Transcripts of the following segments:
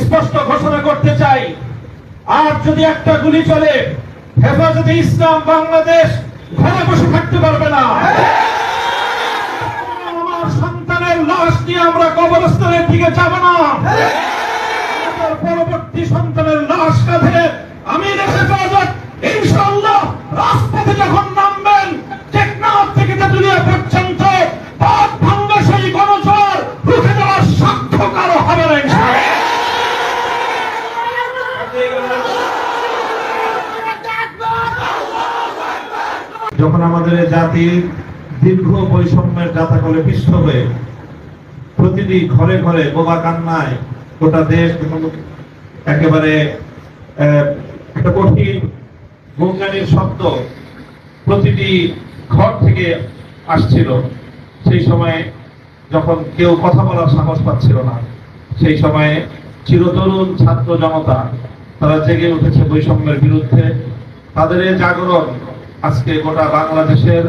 স্পষ্ট ঘোষণা করতে চাই, আর যদি একটা গুলি চলে, হেফাজতে ইসলাম বাংলাদেশ ঘরে বসে থাকতে পারবে না। আমার সন্তানের লাশ নিয়ে আমরা কবরস্থানের দিকে যাব না। পরবর্তী সন্তানের লাশ কাঁধে আমি হেফাজত ইনশাআল্লাহ রাজপথে যখন নামবেন, টেকনাফ থেকে তেতুলিয়া পর্যন্ত পথ ভাঙ্গা সেই গণজোয়ার রুখে দেওয়ার সাধ্য কারো হবে না ইনশাআল্লাহ। যখন আমাদের জাতির দীর্ঘ বৈষম্যের জাতাকলে পিষ্ট হয়ে প্রতিটি ঘরে ঘরে বোবা কান্নায় গোটা দেশ একেবারে একটা কঠিন গুণগানের শব্দ প্রতিটি ঘর থেকে আসছিল, সেই সময়ে যখন কেউ কথা বলার সাহস পাচ্ছিল না, সেই সময়ে চিরতরুণ ছাত্র জনতা তারা জেগে উঠেছে বৈষম্যের বিরুদ্ধে। তাদের এই জাগরণ আজকে গোটা বাংলাদেশের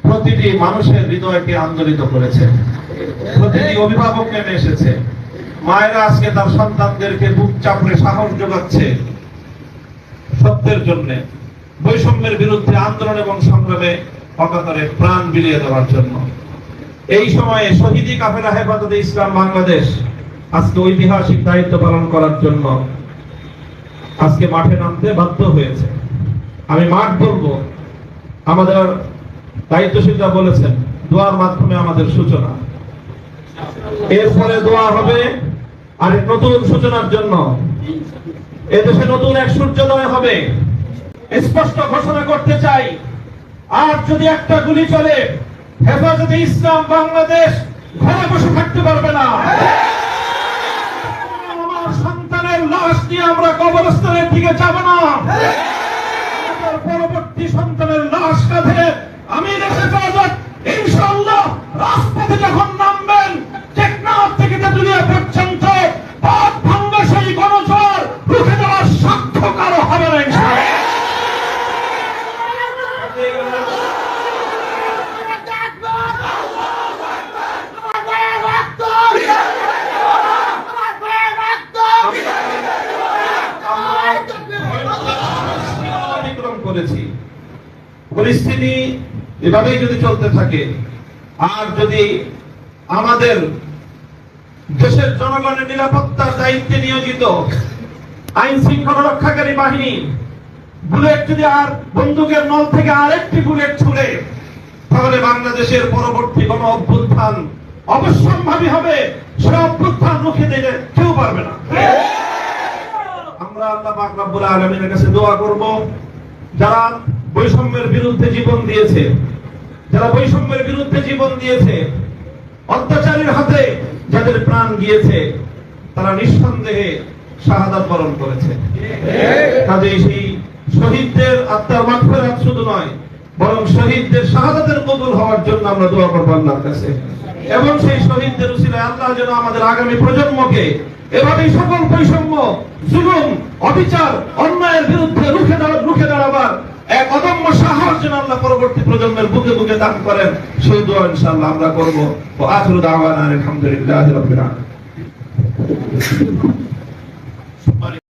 প্রতিটি মানুষের হৃদয়কে আন্দোলিত করেছে, প্রতিটি অভিভাবক নেমে এসেছে। মায়েরা আজকে তার সন্তানদেরকে বুক চাপড়ে সাহস যোগাচ্ছে সত্যের জন্য, বৈষম্যের বিরুদ্ধে আন্দোলন এবং সংগ্রামে অকাতরে প্রাণ বিলিয়ে দেওয়ার জন্য। এই সময়ে শহীদি কাফেলা হেফাজতে ইসলাম বাংলাদেশ আজকে ঐতিহাসিক দায়িত্ব পালন করার জন্য আজকে মাঠে নামতে বাধ্য হয়েছে। আমি মাঠ বলবো, আমাদের দায়িত্বশীলরা বলেছেন দোয়ার মাধ্যমে আমাদের সূচনা, এরপরে দোয়া হবে আর নতুন সূচনার জন্য। এদেশে নতুন এক সূর্যোদয় হবে। স্পষ্ট ঘোষণা করতে চাই, আর যদি একটা গুলি চলে, হেফাজতে ইসলাম বাংলাদেশ ঘরে বসে থাকতে পারবে না। আমার সন্তানের লাশ নিয়ে আমরা কবরস্থানের দিকে যাব না। পরবর্তী সন্তানের লাশ কাঁধে আমি হেফাজত ইনশাআল্লাহ রাজপথে যখন নামবেন, টেকনাফ থেকে তেতুলিয়া পর্যন্ত পথ ভাঙ্গা সেই গণজোয়ার রুখে দেওয়ার সাধ্য কারো হবে না ইনশাআল্লাহ। করেছি পরিস্থিতি এভাবেই যদি চলতে থাকে, আর যদি আমাদের দেশের জনগণের নিরাপত্তার দায়িত্বে নিয়োজিত আইন শৃঙ্খলা রক্ষাকারী বাহিনী বুলেট যদি আর বন্দুকের নল থেকে আরেকটি বুলেট ছুড়ে, তাহলে বাংলাদেশের পরবর্তী গণ অভ্যুত্থান অবশ্যম্ভাবী হবে। সে অভ্যুত্থান রুখে দিতে কেউ পারবে না। আমরা আল্লাহ পাক রব্বুল আলামিনের কাছে দোয়া করব, যারা বৈষম্যের বিরুদ্ধে জীবন দিয়েছে, যারা বৈষম্যের বিরুদ্ধে জীবন দিয়েছে, অত্যাচারীর হাতে যাদের প্রাণ গিয়েছে, তারা নিঃসন্দেহে শাহাদাত বরণ করেছে। কাজেই সেই শহীদদের আত্মার মাগফিরাত শুধু নয়, বরং শহীদদের শাহাদাতের কবুল হওয়ার জন্য আমরা দোয়া করব আল্লাহর কাছে। এবং সেই শহীদদের উসিলায় আল্লাহ যেন আমাদের আগামী প্রজন্মকে এভাবেই সকল বৈষম্য, জুলুম, অবিচার, অন্যায়ের বিরুদ্ধে রুখে দাঁড়াবার এক অদম্য সাহস যেন আল্লাহ পরবর্তী প্রজন্মের বুকে বুকে দান করেন, সেই দোয়া ইনশাআল্লাহ আমরা করব। ওয়া আখিরু দাওয়ানা আলহামদুলিল্লাহি রাব্বিল আলামিন।